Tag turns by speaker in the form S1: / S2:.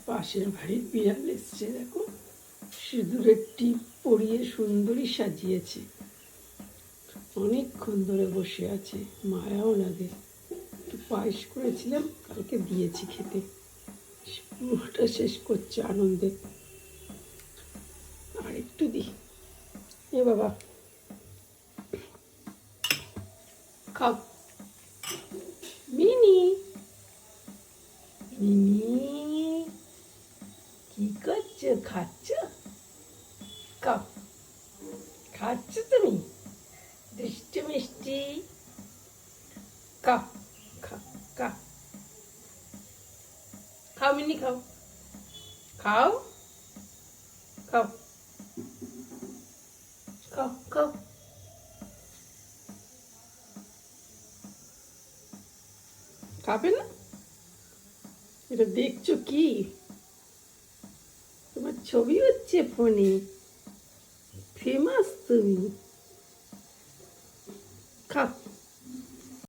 S1: পাশের বাড়ির বিড়াল এসছে, দেখো সিঁদুরের টিপ পরিয়ে সুন্দরী সাজিয়েছে, অনেকক্ষণ ধরে বসে আছে, মায়াও লাগে। একটু পায়েস করেছিলাম, কালকে দিয়েছি খেতে, পুরোটা শেষ করছে আনন্দে। আর একটু দি, এ বাবা খাও। মিনি মিনি কি করছো? খাচ্ছ? খাও, খাচ্ছ তুমি দুষ্টু মিষ্টি? খাও, খাও, খাও, খাও মিনি, খাও, খাও, খাও, খাও, খাও। খাবে না? এটা দেখছো কি? তোমার ছবি হচ্ছে ফোনে, ফেমাস তুমি। খাও।